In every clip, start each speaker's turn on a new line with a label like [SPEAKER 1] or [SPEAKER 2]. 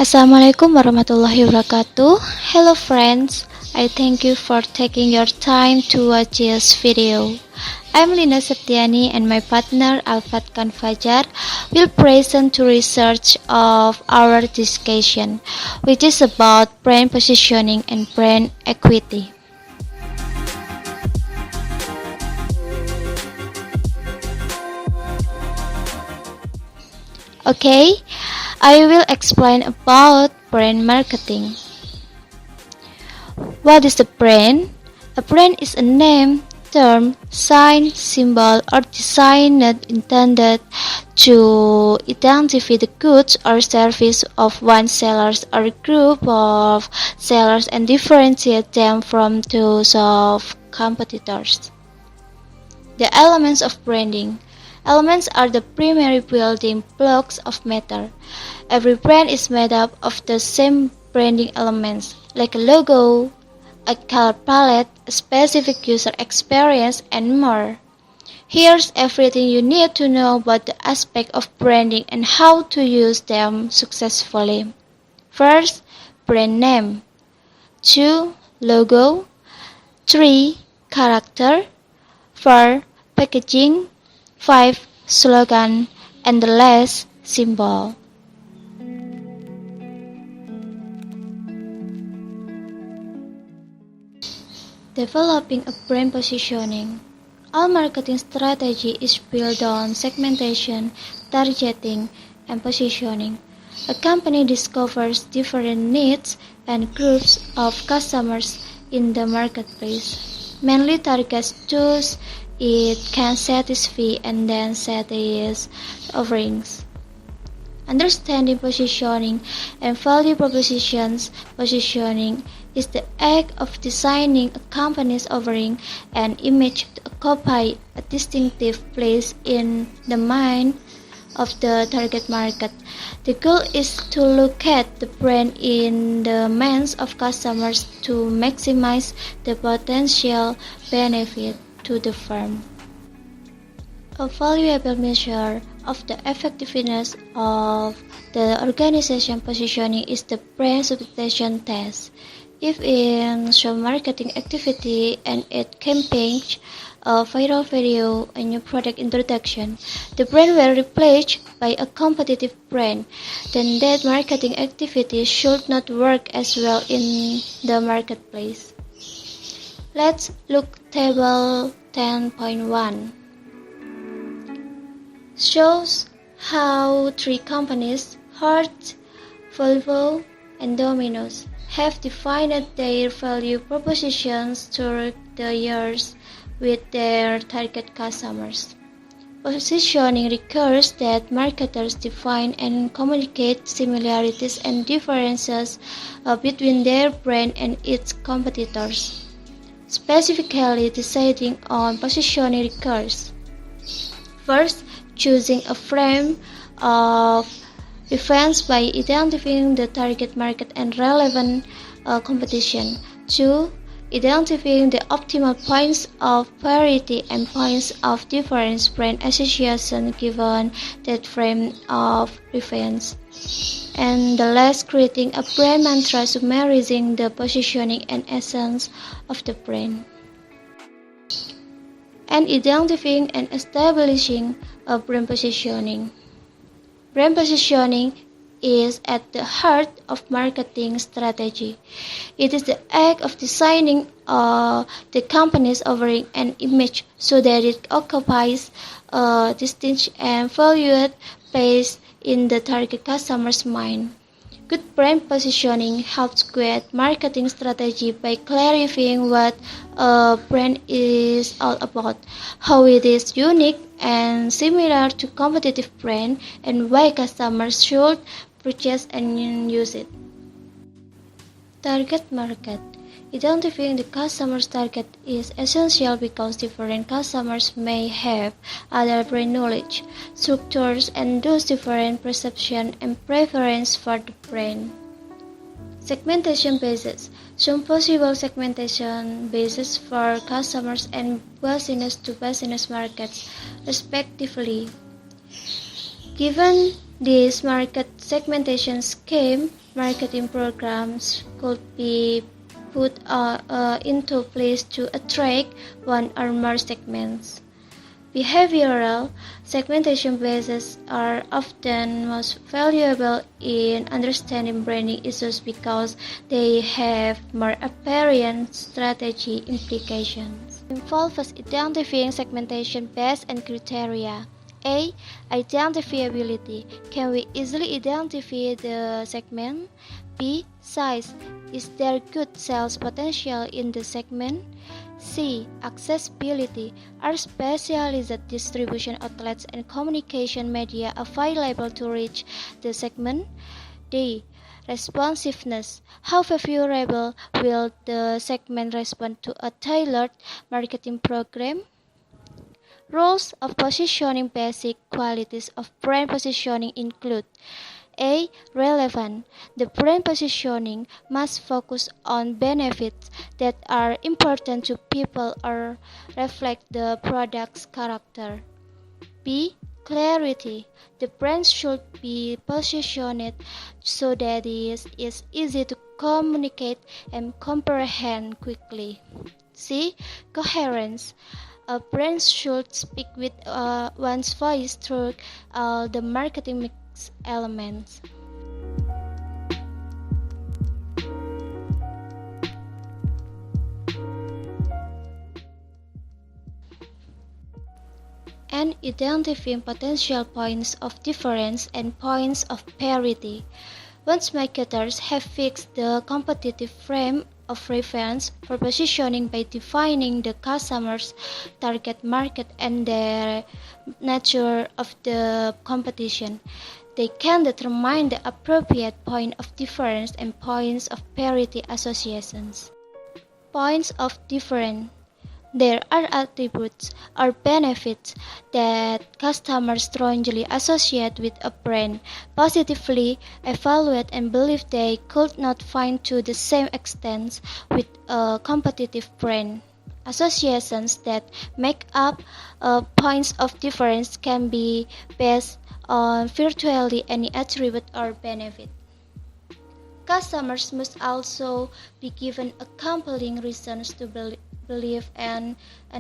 [SPEAKER 1] Assalamualaikum warahmatullahi wabarakatuh. Hello friends, I thank you for taking your time to watch this video. I'm Lina Septiani and my partner Alfat Fajar will present to research of our discussion, which is about brand positioning and brand equity. Okay, I will explain about brand marketing. What is a brand? A brand is a name, term, sign, symbol, or design intended to identify the goods or service of one seller or group of sellers and differentiate them from those of competitors. The elements of branding. Elements are the primary building blocks of matter. Every brand is made up of the same branding elements, like a logo, a color palette, a specific user experience, and more. Here's everything you need to know about the aspect of branding and how to use them successfully. First, brand name. 2. Logo. 3. Character. 4. Packaging. 5. Slogan, and the last, symbol. Developing a brand positioning. All marketing strategy is built on segmentation, targeting, and positioning. A company discovers different needs and groups of customers in the marketplace, mainly targets those it can satisfy and then set its offerings. Understanding positioning and value propositions. Positioning is the act of designing a company's offering and image to occupy a distinctive place in the mind of the target market. The goal is to locate the brand in the minds of customers to maximize the potential benefit to the firm. A valuable measure of the effectiveness of the organization positioning is the brand reputation test. If in some marketing activity and ad campaign, a viral video, a new product introduction, the brand were replaced by a competitive brand, then that marketing activity should not work as well in the marketplace. Let's look table 10.1. Shows how three companies, Hertz, Volvo, and Domino's, have defined their value propositions through the years with their target customers. Positioning requires that marketers define and communicate similarities and differences between their brand and its competitors. Specifically, deciding on positioning requires: first, choosing a frame of reference by identifying the target market and relevant competition. 2. Identifying the optimal points of parity and points of difference brand association given that frame of reference. And the last, creating a brand mantra summarizing the positioning and essence of the brand. And identifying and establishing a brand positioning. Brand positioning is at the heart of marketing strategy. It is the act of designing the company's offering and image so that it occupies a distinct and valued place in the target customer's mind. Good brand positioning helps guide marketing strategy by clarifying what a brand is all about, how it is unique and similar to competitive brand, and why customers should purchase and use it. Target market. Identifying the customer's target is essential because different customers may have other brand knowledge, structures, and thus different perception and preference for the brand. Segmentation basis. Some possible segmentation bases for customers and business to business markets, respectively. Given this market segmentation scheme, marketing programs could be put into place to attract one or more segments. Behavioral segmentation bases are often most valuable in understanding branding issues because they have more apparent strategy implications. Involves identifying segmentation based on criteria. A. Identifiability. Can we easily identify the segment? B. Size. Is there good sales potential in the segment? C. Accessibility. Are specialized distribution outlets and communication media available to reach the segment? D. Responsiveness. How favorable will the segment respond to a tailored marketing program? Rules of positioning. Basic qualities of brand positioning include: A. Relevant. The brand positioning must focus on benefits that are important to people or reflect the product's character. B. Clarity. The brand should be positioned so that it is easy to communicate and comprehend quickly. C. Coherence. A brand should speak with one's voice through all the marketing mix elements. And identifying potential points of difference and points of parity. Once marketers have fixed the competitive frame of reference for positioning by defining the customer's target market and the nature of the competition, they can determine the appropriate point of difference and points of parity associations. Points of difference. There are attributes or benefits that customers strongly associate with a brand, positively evaluate and believe they could not find to the same extent with a competitive brand. Associations that make up points of difference can be based on virtually any attribute or benefit. Customers must also be given a compelling reasons to believe and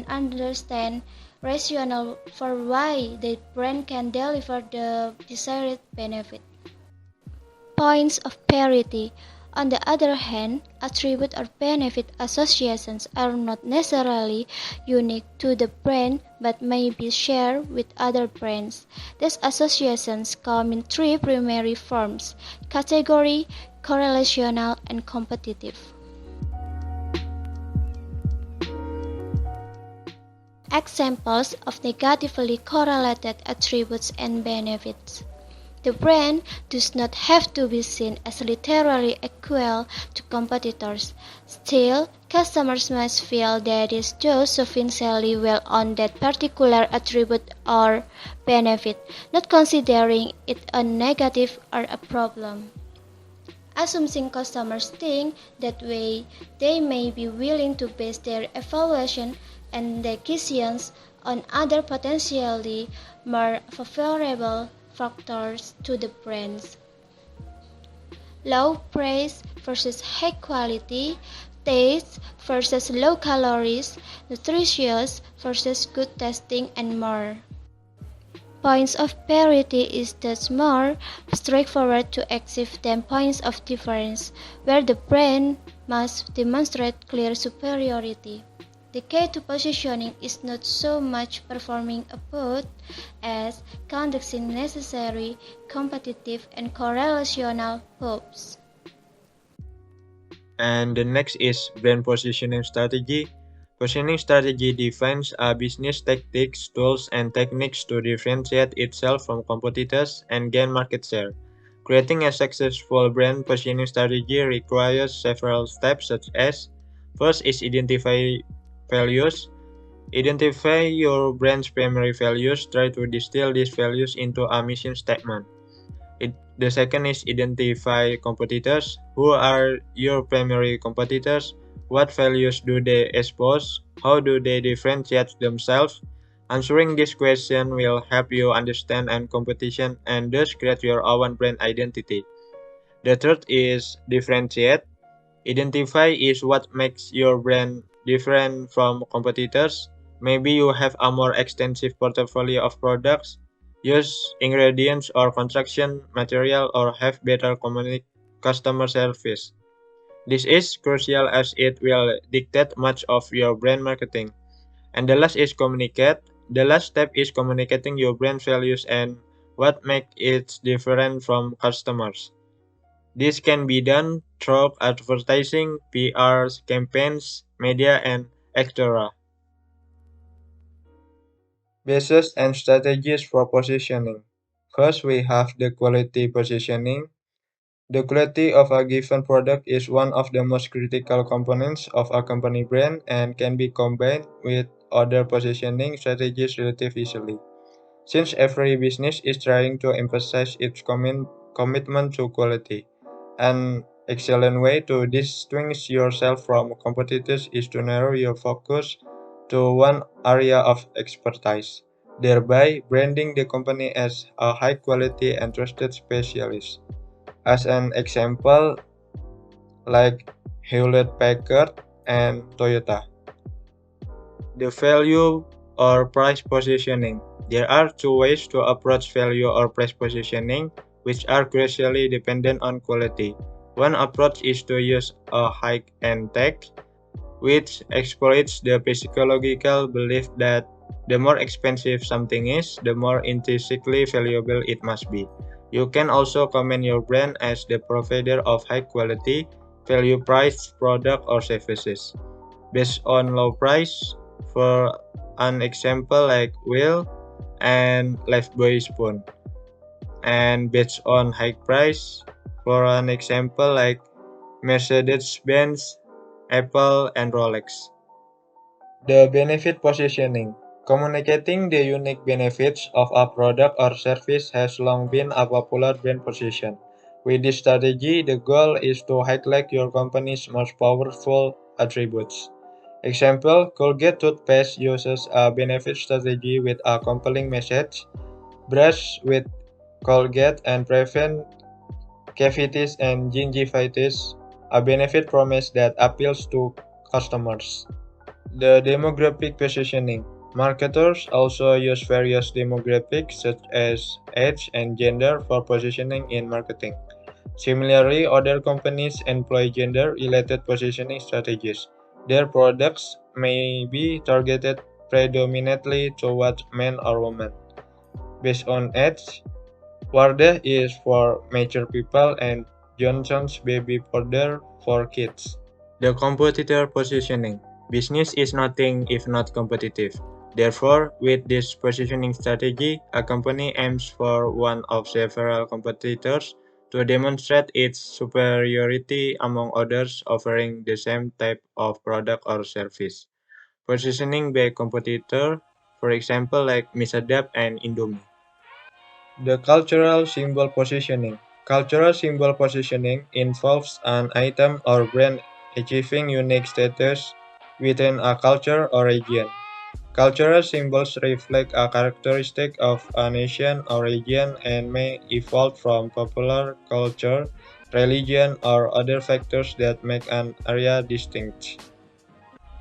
[SPEAKER 1] understand rationale for why the brand can deliver the desired benefit. Points of parity. On the other hand, attribute or benefit associations are not necessarily unique to the brand but may be shared with other brands. These associations come in three primary forms: category, correlational, and competitive. Examples of negatively correlated attributes and benefits. The brand does not have to be seen as literally equal to competitors. Still, customers must feel that it does sufficiently well on that particular attribute or benefit, not considering it a negative or a problem. Assuming customers think that way, they may be willing to base their evaluation and decisions on other potentially more favorable factors to the brands. Low price versus high quality, taste versus low calories, nutritious versus good tasting, and more. Points of parity is thus more straightforward to achieve than points of difference, where the brand must demonstrate clear superiority. The key to positioning is not so much performing a both as conducting necessary competitive and correlational probes.
[SPEAKER 2] And the next is brand positioning strategy. Positioning strategy defines a business tactics, tools, and techniques to differentiate itself from competitors and gain market share. Creating a successful brand positioning strategy requires several steps such as: first is identify values. Identify your brand's primary values. Try to distill these values into a mission statement. The second is identify competitors. Who are your primary competitors? What values do they espouse? How do they differentiate themselves? Answering this question will help you understand and competition and thus create your own brand identity. The third is differentiate. Identify is what makes your brand different from competitors. Maybe you have a more extensive portfolio of products, use ingredients or construction material, or have better customer service. This is crucial as it will dictate much of your brand marketing. And the last is communicate. The last step is communicating your brand values and what makes it different from customers. This can be done through advertising, PR campaigns, media, and etc. Basis and strategies for positioning. First, we have the quality positioning. The quality of a given product is one of the most critical components of a company brand and can be combined with other positioning strategies relatively easily. Since every business is trying to emphasize its commitment to quality, an excellent way to distinguish yourself from competitors is to narrow your focus to one area of expertise, thereby branding the company as a high quality and trusted specialist. As an example, like Hewlett Packard and Toyota. The value or price positioning. There are two ways to approach value or price positioning, which are crucially dependent on quality. One approach is to use a high-end tag, which exploits the psychological belief that the more expensive something is, the more intrinsically valuable it must be. You can also comment your brand as the provider of high quality, value priced product or services. Based on low price, for an example like Will and Lifebuoy Spoon, and based on high price, for an example like Mercedes-Benz, Apple, and Rolex. The benefit positioning. Communicating the unique benefits of a product or service has long been a popular brand position. With this strategy, the goal is to highlight your company's most powerful attributes. Example, Colgate toothpaste uses a benefit strategy with a compelling message. Brush with Colgate and prevent cavities and gingivitis, a benefit promise that appeals to customers. The demographic positioning. Marketers also use various demographics such as age and gender for positioning in marketing. Similarly, other companies employ gender-related positioning strategies. Their products may be targeted predominantly towards men or women. Based on age, Wardah is for mature people and Johnson's baby powder for kids. The competitor positioning. Business is nothing if not competitive. Therefore, with this positioning strategy, a company aims for one of several competitors to demonstrate its superiority among others offering the same type of product or service. Positioning by competitor, for example, like Misadap and Indomie. The cultural symbol positioning. Cultural symbol positioning involves an item or brand achieving unique status within a culture or region. Cultural symbols reflect a characteristic of a nation or region and may evolve from popular culture, religion, or other factors that make an area distinct.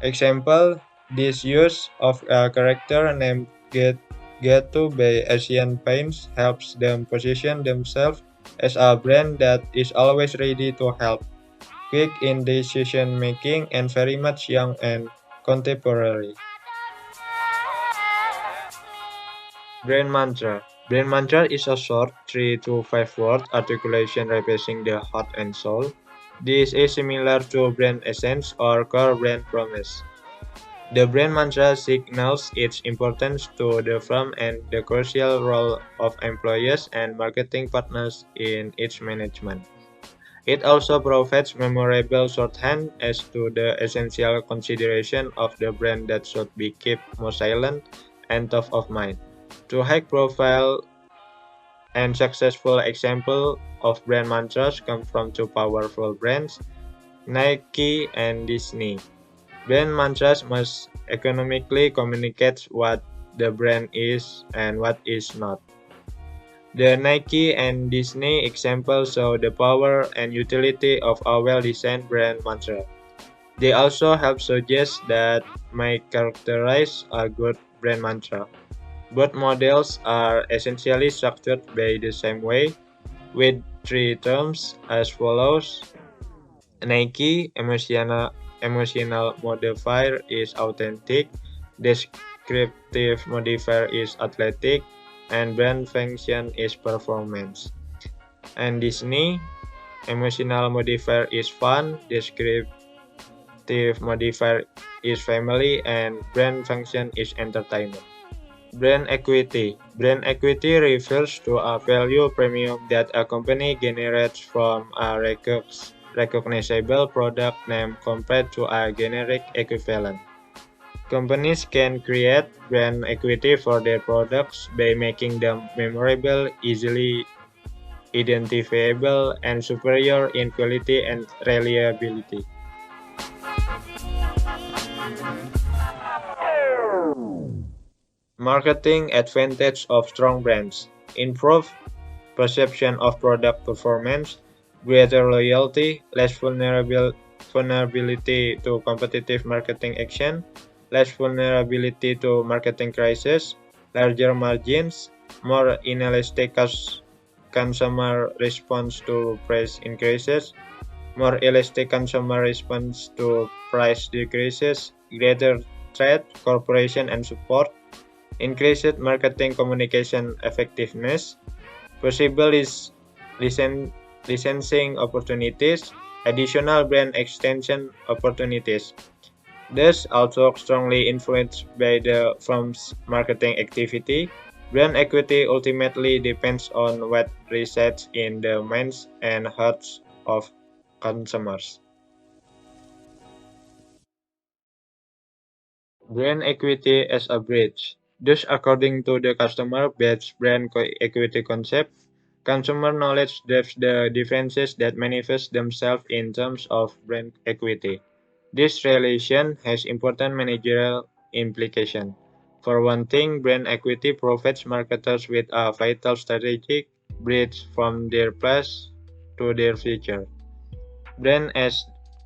[SPEAKER 2] Example, this use of a character named Getu by Asian Paints helps them position themselves as a brand that is always ready to help, quick in decision making, and very much young and contemporary. Brand mantra. Brand mantra is a short 3 to 5 word articulation replacing the heart and soul. This is similar to brand essence or core brand promise. The brand mantra signals its importance to the firm and the crucial role of employees and marketing partners in its management. It also provides memorable shorthand as to the essential consideration of the brand that should be kept more silent and top of mind. Two high-profile and successful examples of brand mantras come from two powerful brands, Nike and Disney. Brand mantras must economically communicate what the brand is and what is not. The Nike and Disney examples show the power and utility of a well-designed brand mantra. They also help suggest that might characterize a good brand mantra. Both models are essentially structured by the same way, with three terms as follows. Nike emotional modifier is authentic, descriptive modifier is athletic, and brand function is performance. And Disney emotional modifier is fun, descriptive modifier is family, and brand function is entertainment. Brand equity. Brand equity refers to a value premium that a company generates from a recognizable product name compared to a generic equivalent. Companies can create brand equity for their products by making them memorable, easily identifiable, and superior in quality and reliability. Marketing advantage of strong brands. Improve perception of product performance, greater loyalty, less vulnerability to competitive marketing action, less vulnerability to marketing crisis, larger margins, more inelastic consumer response to price increases, more elastic consumer response to price decreases, greater trade, cooperation and support, increased marketing communication effectiveness, possible is licensing opportunities, additional brand extension opportunities. Thus, also strongly influenced by the firm's marketing activity, brand equity ultimately depends on what resides in the minds and hearts of consumers. Brand equity as a bridge. Thus, according to the customer-based brand equity concept, consumer knowledge drives the differences that manifest themselves in terms of brand equity. This relation has important managerial implications. For one thing, brand equity provides marketers with a vital strategic bridge from their past to their future. Brand as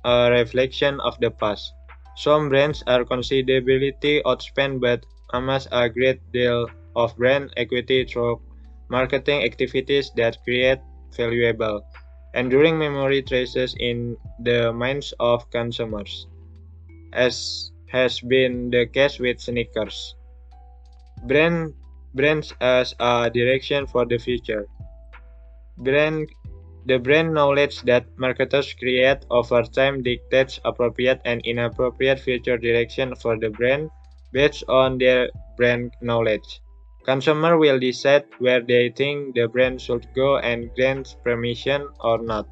[SPEAKER 2] a reflection of the past. Some brands are considerably outspent but amass a great deal of brand equity through marketing activities that create valuable, enduring memory traces in the minds of consumers, as has been the case with sneakers. Brand Brands as a direction for the future. Brand The brand knowledge that marketers create over time dictates appropriate and inappropriate future direction for the brand based on their brand knowledge. Consumer will decide where they think the brand should go and grant permission or not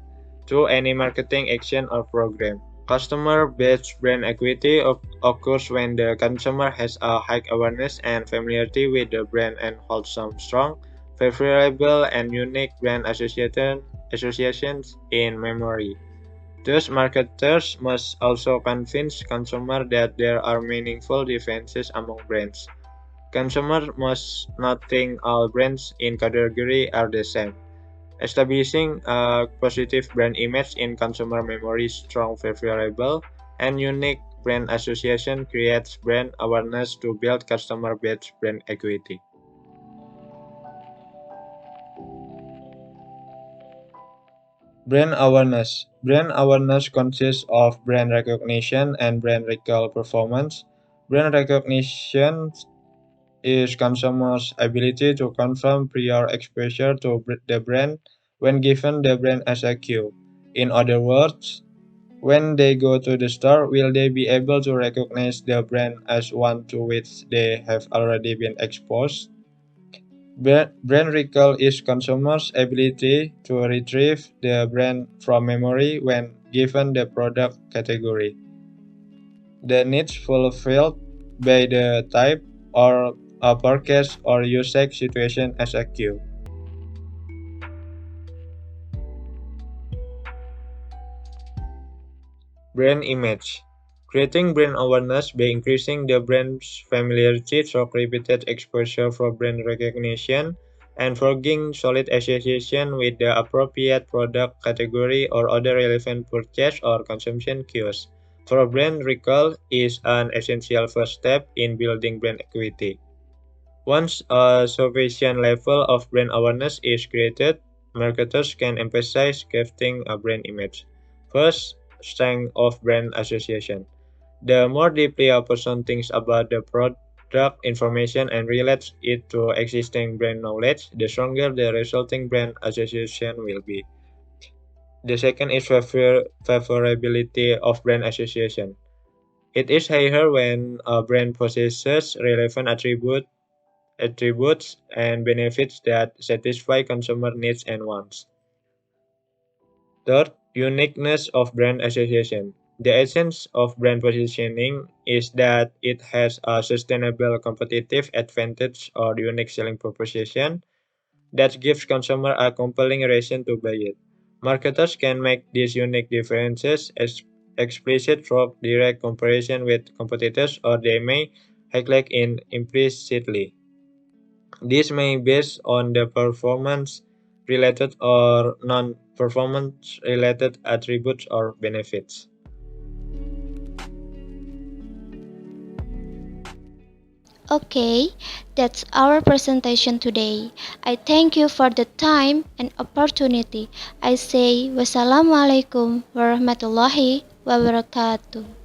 [SPEAKER 2] to any marketing action or program. Customer-based brand equity occurs when the consumer has a high awareness and familiarity with the brand and holds some strong, favorable, and unique brand associations in memory. Thus, marketers must also convince consumers that there are meaningful differences among brands. Consumers must not think all brands in category are the same. Establishing a positive brand image in consumer memory, strong, favorable, and unique brand association creates brand awareness to build customer-based brand equity. Brand awareness. Brand awareness consists of brand recognition and brand recall performance. Brand recognition is consumers' ability to confirm prior exposure to the brand when given the brand as a cue. In other words, when they go to the store, will they be able to recognize the brand as one to which they have already been exposed? Brand recall is consumers' ability to retrieve the brand from memory when given the product category. The needs fulfilled by the type or a purchase or usage situation as a cue. Brand image. Creating brand awareness by increasing the brand's familiarity through repeated exposure for brand recognition and forging solid association with the appropriate product category or other relevant purchase or consumption cues. For brand recall is an essential first step in building brand equity. Once a sufficient level of brand awareness is created, marketers can emphasize crafting a brand image. First, strength of brand association. The more deeply a person thinks about the product information and relates it to existing brand knowledge, the stronger the resulting brand association will be. The second is favorability of brand association. It is higher when a brand possesses relevant attributes and benefits that satisfy consumer needs and wants. Third, uniqueness of brand association. The essence of brand positioning is that it has a sustainable competitive advantage or unique selling proposition that gives consumer a compelling reason to buy it. Marketers can make these unique differences explicit through direct comparison with competitors, or they may highlight it implicitly. This may be based on the performance related or non performance related attributes or benefits.
[SPEAKER 1] Okay, that's our presentation today. I thank you for the time and opportunity. I say wassalamualaikum warahmatullahi wabarakatuh.